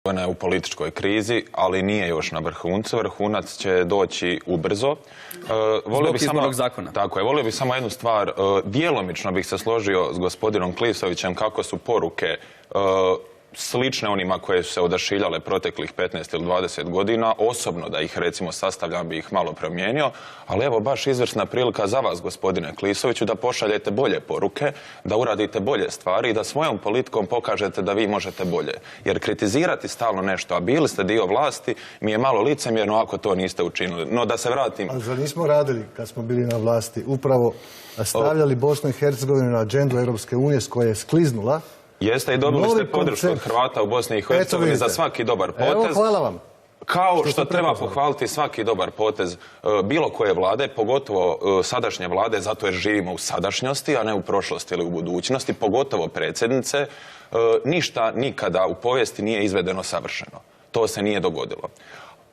Ona je u političkoj krizi, ali nije još na vrhuncu. Vrhunac će doći ubrzo. Zbog izbornog zakona. Tako je. Volio bih samo jednu stvar. Djelomično bih se složio s gospodinom Klisovićem kako su poruke slične onima koje su se odašiljale proteklih 15 ili 20 godina. Osobno da ih recimo sastavljam bi ih malo promijenio, ali evo baš izvrsna prilika za vas, gospodine Klisoviću, da pošaljete bolje poruke, da uradite bolje stvari i da svojom politikom pokažete da vi možete bolje. Jer kritizirati stalno nešto, a bili ste dio vlasti, mi je malo licemjerno ako to niste učinili. No da se vratim... Ali zar nismo radili kad smo bili na vlasti? Upravo stavljali Bosnu i Hercegovinu na agendu Europske unije s koje je skliznula. Jeste i dobili ste podršku od Hrvata u Bosni i Hercegovini za svaki dobar potez. Evo, hvala vam. Kao što treba pohvaliti svaki dobar potez bilo koje vlade, pogotovo sadašnje vlade, zato jer živimo u sadašnjosti, a ne u prošlosti ili u budućnosti, pogotovo predsjednice. Ništa nikada u povijesti nije izvedeno savršeno. To se nije dogodilo.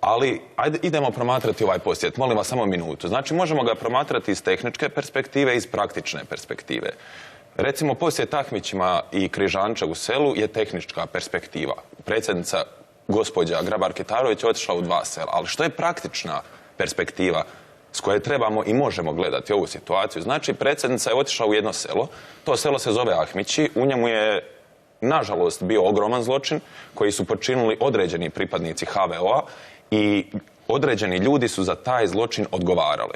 Ali ajde, idemo promatrati ovaj posjet. Molim vas samo minutu. Znači, možemo ga promatrati iz tehničke perspektive i iz praktične perspektive. Recimo, posjet Ahmićima i Križanča u selu je tehnička perspektiva. Predsjednica gospođa Grabar-Kitarović je otišla u 2 sela. Ali što je praktična perspektiva s koje trebamo i možemo gledati ovu situaciju? Znači, predsjednica je otišla u jedno selo. To selo se zove Ahmići. U njemu je, nažalost, bio ogroman zločin koji su počinili određeni pripadnici HVO-a i određeni ljudi su za taj zločin odgovarali.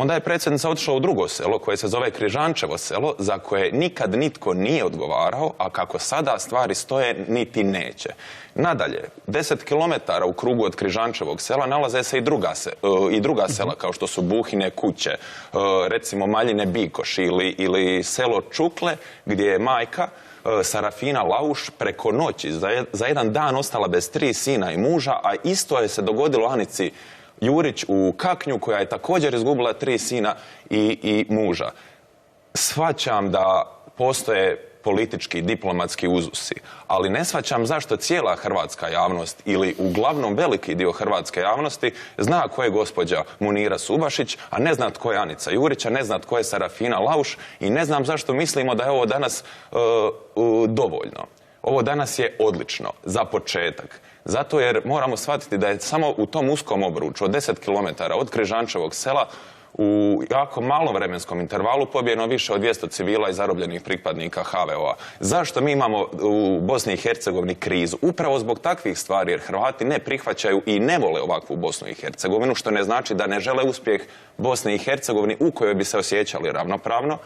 Onda je predsjednica otišla u drugo selo koje se zove Križančevo selo, za koje nikad nitko nije odgovarao, a kako sada stvari stoje, niti neće. Nadalje, 10 km u krugu od Križančevog sela nalaze se i druga sela, kao što su Buhine kuće, recimo Maljine Bikoš ili selo Čukle, gdje je majka Sarafina Lauš preko noći za jedan dan ostala bez 3 sina i muža, a isto je se dogodilo Anici Jurić u Kaknju, koja je također izgubila 3 sina i muža. Shvaćam da postoje politički, diplomatski uzusi, ali ne shvaćam zašto cijela hrvatska javnost ili uglavnom veliki dio hrvatske javnosti zna ko je gospođa Munira Subašić, a ne zna tko je Anica Jurić, a ne zna tko je Sarafina Lauš i ne znam zašto mislimo da je ovo danas dovoljno. Ovo danas je odlično, za početak. Zato jer moramo shvatiti da je samo u tom uskom obruču od 10 km od Križančevog sela u jako malom vremenskom intervalu pobijeno više od 200 civila i zarobljenih pripadnika HVO-a. Zašto mi imamo u Bosni i Hercegovini krizu? Upravo zbog takvih stvari, jer Hrvati ne prihvaćaju i ne vole ovakvu Bosnu i Hercegovinu, što ne znači da ne žele uspjeh Bosni i Hercegovini u kojoj bi se osjećali ravnopravno.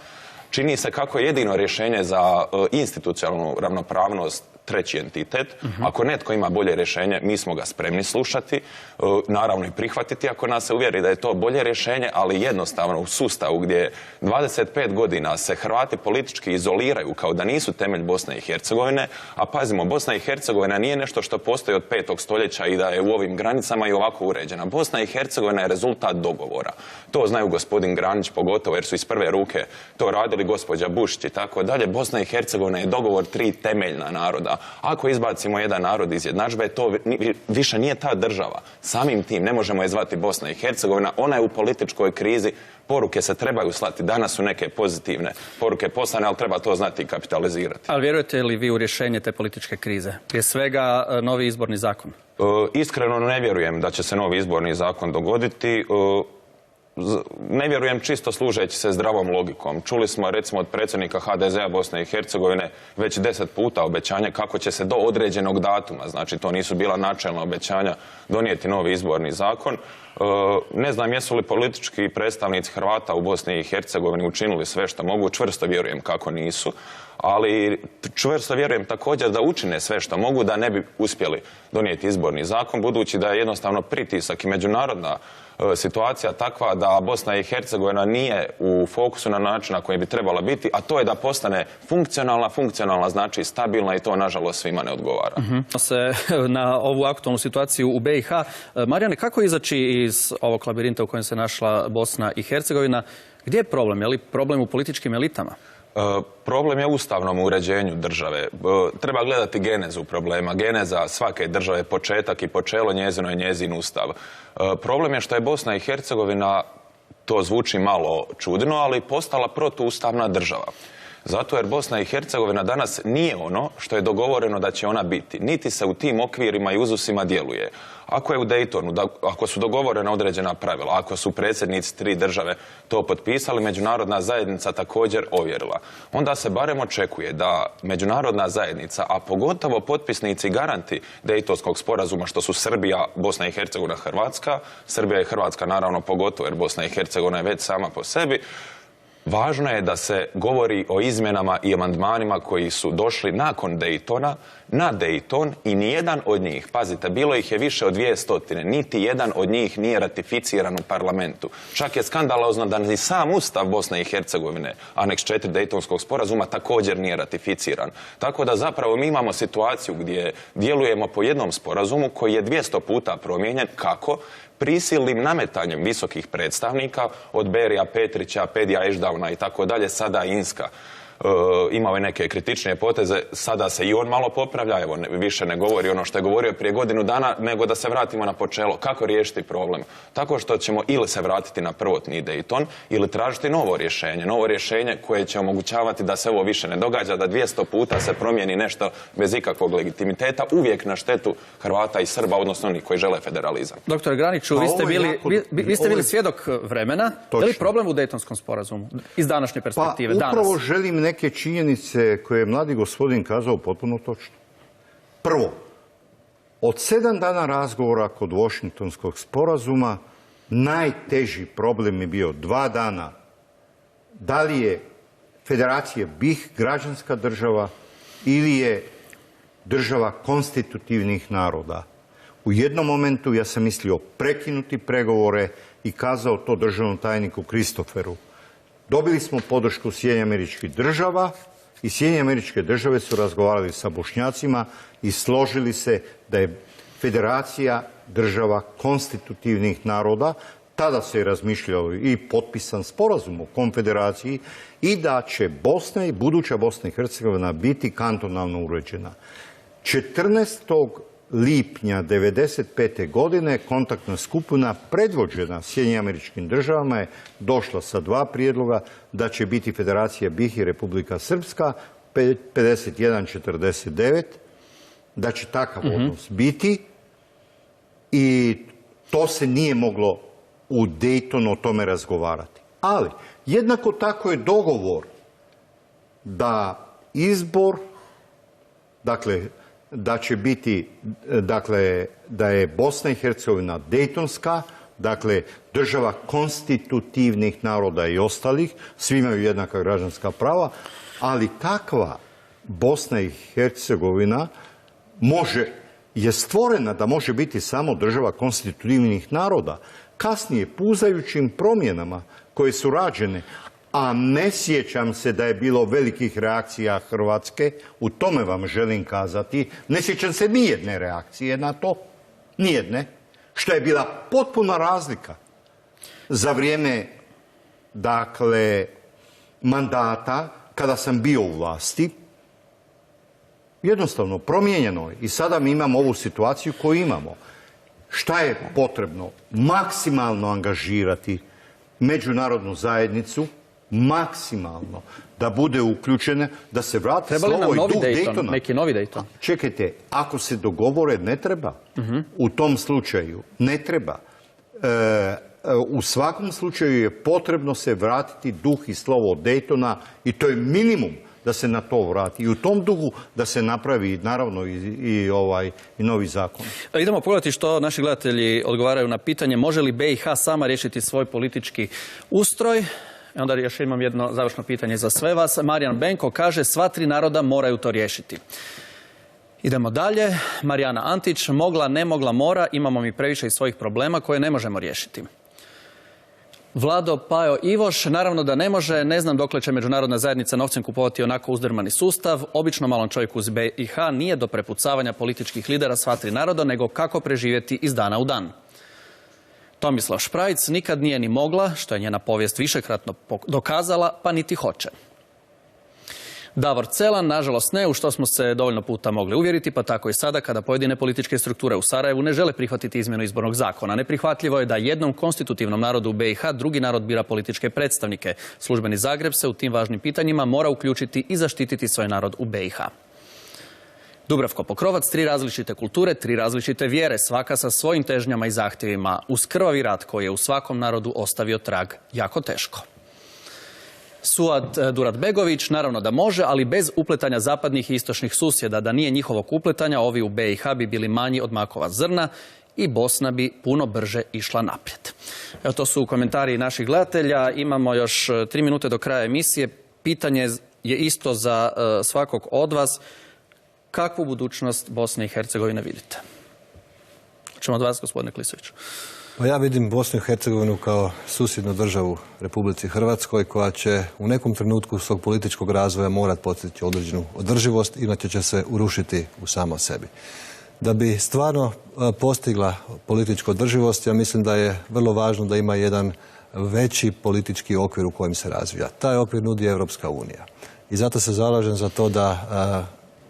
Čini se kako je jedino rješenje za institucionalnu ravnopravnost treći entitet. Ako netko ima bolje rješenje, mi smo ga spremni slušati, naravno i prihvatiti ako nas se uvjeri da je to bolje rješenje, ali jednostavno u sustavu gdje 25 godina se Hrvati politički izoliraju kao da nisu temelj Bosne i Hercegovine, a pazimo, Bosna i Hercegovina nije nešto što postoji od 5. stoljeća i da je u ovim granicama i ovako uređena. Bosna i Hercegovina je rezultat dogovora. To znaju gospodin Granić pogotovo jer su iz prve ruke to radili, gospođa Bušić i tako dalje. Bosna i Hercegovina je dogovor 3 temeljna naroda. Ako izbacimo jedan narod iz jednadžbe, to više nije ta država. Samim tim ne možemo je zvati Bosna i Hercegovina. Ona je u političkoj krizi. Poruke se trebaju slati. Danas su neke pozitivne poruke poslane, ali treba to znati i kapitalizirati. Ali vjerujete li vi u rješenje te političke krize? Prije svega novi izborni zakon. Iskreno ne vjerujem da će se novi izborni zakon dogoditi. Ne vjerujem čisto služeći se zdravom logikom. Čuli smo recimo od predsjednika HDZ-a Bosne i Hercegovine već 10 puta obećanje kako će se do određenog datuma, znači to nisu bila načelna obećanja, donijeti novi izborni zakon. Ne znam jesu li politički predstavnici Hrvata u Bosni i Hercegovini učinili sve što mogu, čvrsto vjerujem kako nisu, ali čvrsto vjerujem također da učine sve što mogu da ne bi uspjeli donijeti izborni zakon, budući da je jednostavno pritisak i međunarodna situacija takva da Bosna i Hercegovina nije u fokusu na način na koji bi trebala biti, a to je da postane funkcionalna znači stabilna i to nažalost svima ne odgovara. Na ovu aktualnu situaciju u BiH. Marijane, kako izaći iz ovog labirinta u kojem se našla Bosna i Hercegovina? Gdje je problem? Je li problem u političkim elitama? Problem je u ustavnom uređenju države. Treba gledati genezu problema. Geneza svake države, početak i počelo njezino je njezin ustav. Problem je što je Bosna i Hercegovina, to zvuči malo čudno, ali postala protuustavna država. Zato jer Bosna i Hercegovina danas nije ono što je dogovoreno da će ona biti. Niti se u tim okvirima i uzusima djeluje. Ako je u Daytonu, ako su dogovorena određena pravila, ako su predsjednici 3 države to potpisali, međunarodna zajednica također ovjerila, onda se barem očekuje da međunarodna zajednica, a pogotovo potpisnici garanti Daytonskog sporazuma, što su Srbija, Bosna i Hercegovina, Hrvatska, Srbija i Hrvatska naravno pogotovo jer Bosna i Hercegovina je već sama po sebi, važno je da se govori o izmjenama i amandmanima koji su došli nakon Daytona na Dayton i nijedan od njih, pazite, bilo ih je više od 200, niti jedan od njih nije ratificiran u parlamentu. Čak je skandalozno da ni sam Ustav Bosne i Hercegovine, aneks 4 Daytonskog sporazuma, također nije ratificiran. Tako da zapravo mi imamo situaciju gdje djelujemo po jednom sporazumu koji je 200 puta promijenjen. Kako? Prisilnim nametanjem visokih predstavnika od Berija Petrića, Pedija Ešdavna i tako dalje, sada Inska. Imao je neke kritičnije poteze, sada se i on malo popravlja, evo više ne govori ono što je govorio prije godinu dana, nego da se vratimo na počelo. Kako riješiti problem? Tako što ćemo ili se vratiti na prvotni Dayton ili tražiti novo rješenje koje će omogućavati da se ovo više ne događa, da 200 puta se promijeni nešto bez ikakvog legitimiteta, uvijek na štetu Hrvata i Srba, odnosno onih koji žele federalizam. Doktor Graniću, vi ste bili svjedok vremena. Je li problem u Daytonskom sporazumu iz današnje perspektive? Pa upravo želim neke činjenice koje je mladi gospodin kazao potpuno točno. Prvo, od 7 dana razgovora kod Washingtonskog sporazuma najteži problem je bio 2 dana. Da li je Federacija BiH građanska država ili je država konstitutivnih naroda. U jednom momentu ja sam mislio prekinuti pregovore i kazao to državnom tajniku Kristoferu. Dobili smo podršku Sjedinjenih Američkih Država i Sjedinjene Američke Države su razgovarali sa Bošnjacima i složili se da je Federacija država konstitutivnih naroda. Tada se je razmišljalo i potpisan sporazum o konfederaciji i da će Bosna i buduća Bosna i Hercegovina biti kantonalno uređena. 14. lipnja 1995. godine kontaktna skupina predvođena Sjedinjenim Američkim Državama je došla sa 2 prijedloga da će biti Federacija BiH i Republika Srpska 51-49, da će takav odnos biti i to se nije moglo u Daytonu o tome razgovarati. Ali jednako tako je dogovor da izbor, dakle, da će biti, dakle, da je Bosna i Hercegovina Daytonska, dakle, država konstitutivnih naroda i ostalih, svi imaju jednaka građanska prava, ali takva Bosna i Hercegovina je stvorena da može biti samo država konstitutivnih naroda. Kasnije, puzajućim promjenama koje su rađene, a ne sjećam se da je bilo velikih reakcija Hrvatske, u tome vam želim kazati, ne sjećam se nijedne reakcije na to, nijedne, što je bila potpuna razlika za vrijeme, dakle, mandata, kada sam bio u vlasti, jednostavno promijenjeno je i sada mi imamo ovu situaciju koju imamo. Šta je potrebno? Maksimalno angažirati međunarodnu zajednicu, maksimalno da bude uključene, da se vrati slovo i duh Daytona. Neki novi Dayton? Čekajte, ako se dogovore, ne treba. U tom slučaju ne treba. U svakom slučaju je potrebno se vratiti duh i slovo Daytona i to je minimum da se na to vrati. I u tom duhu da se napravi naravno i novi zakon. Idemo pogledati što naši gledatelji odgovaraju na pitanje može li BiH sama riješiti svoj politički ustroj. Onda još imam jedno završno pitanje za sve vas. Marijan Benko kaže sva 3 naroda moraju to riješiti. Idemo dalje. Marijana Antić, mogla, ne mogla, mora, imamo mi previše i svojih problema koje ne možemo riješiti. Vlado Pajo Ivoš, naravno da ne može, ne znam dokle će međunarodna zajednica novcem kupovati onako uzdrmani sustav. Obično malom čovjeku uz BiH nije do prepucavanja političkih lidera sva 3 naroda, nego kako preživjeti iz dana u dan. Tomislav Šprajc nikad nije ni mogla, što je njena povijest višekratno dokazala, pa niti hoće. Davor Celan, nažalost ne, u što smo se dovoljno puta mogli uvjeriti, pa tako i sada kada pojedine političke strukture u Sarajevu ne žele prihvatiti izmjenu izbornog zakona. Neprihvatljivo je da jednom konstitutivnom narodu u BiH drugi narod bira političke predstavnike. Službeni Zagreb se u tim važnim pitanjima mora uključiti i zaštititi svoj narod u BiH. Dubravko Pokrovac, 3 različite kulture, 3 različite vjere, svaka sa svojim težnjama i zahtjevima, uz krvavi rat koji je u svakom narodu ostavio trag jako teško. Suad Duratbegović, naravno da može, ali bez upletanja zapadnih i istočnih susjeda. Da nije njihovog upletanja, ovi u BiH bi bili manji od makova zrna i Bosna bi puno brže išla naprijed. Evo, to su komentari naših gledatelja. Imamo još 3 minute do kraja emisije. Pitanje je isto za svakog od vas. Kakvu budućnost Bosne i Hercegovine vidite? Čemo od vas, gospodine Klisović. Pa ja vidim Bosnu i Hercegovinu kao susjednu državu Republici Hrvatskoj koja će u nekom trenutku svog političkog razvoja morati postići određenu održivost, inače će se urušiti u samo sebi. Da bi stvarno postigla političku održivost, ja mislim da je vrlo važno da ima jedan veći politički okvir u kojem se razvija. Taj okvir nudi Europska unija. I zato se zalažem za to da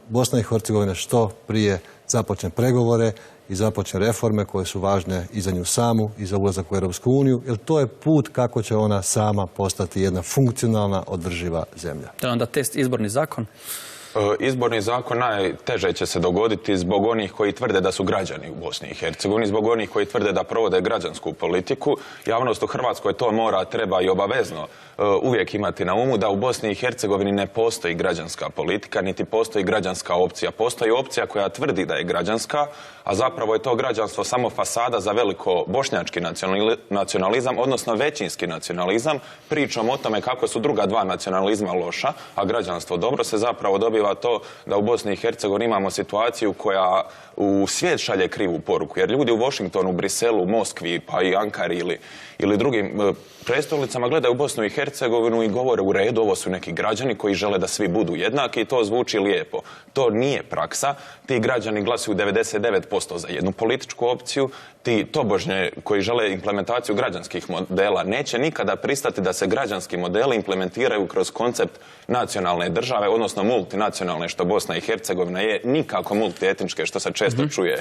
Bosna i Hercegovina što prije započne pregovore i započne reforme koje su važne i za nju samu i za ulazak u Europsku uniju, jer to je put kako će ona sama postati jedna funkcionalna, održiva zemlja. To je onda test izborni zakon? Izborni zakon najteže će se dogoditi zbog onih koji tvrde da su građani u Bosni i Hercegovini, zbog onih koji tvrde da provode građansku politiku. Javnost u Hrvatskoj to mora, treba i obavezno uvijek imati na umu da u Bosni i Hercegovini ne postoji građanska politika, niti postoji građanska opcija. Postoji opcija koja tvrdi da je građanska, a zapravo je to građanstvo samo fasada za veliko bošnjački nacionalizam, odnosno većinski nacionalizam. Pričom o tome kako su druga dva nacionalizma loša, a građanstvo dobro, se zapravo dobiva to da u Bosni i Hercegovini imamo situaciju koja u svijet šalje krivu poruku. Jer ljudi u Washingtonu, Briselu, Moskvi, pa i Ankari ili drugim prestolnicama gledaju Bosnu i Hercegovinu i govore u redu, ovo su neki građani koji žele da svi budu jednaki i to zvuči lijepo. To nije praksa. Ti građani glasuju 99% za jednu političku opciju. Ti tobožnje koji žele implementaciju građanskih modela neće nikada pristati da se građanski modeli implementiraju kroz koncept nacionalne države, odnosno multinacionalne, što Bosna i Hercegovina je, nikako multietničke, što se često čuje